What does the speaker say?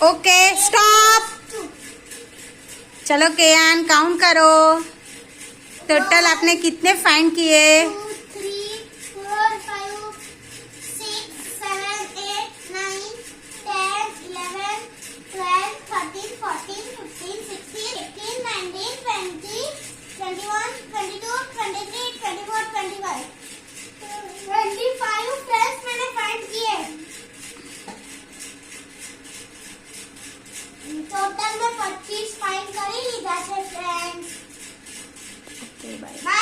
Okay stop. चलो K-Yan count करो, total आपने कितने फाइंड किए? 2, 3, 4, 5, 6, 7, 8, 9, 10, 11, 12, 13, 14, 15, 16, 18, 19, 20, 21, 22, 23, 24, 25. 25 फ्रेंड्स मैंने फाइंड किए। टोटल में 25 फाइंड કરી લીધા છે ફ્રેન્ડ્સ। Okay bye. बाय।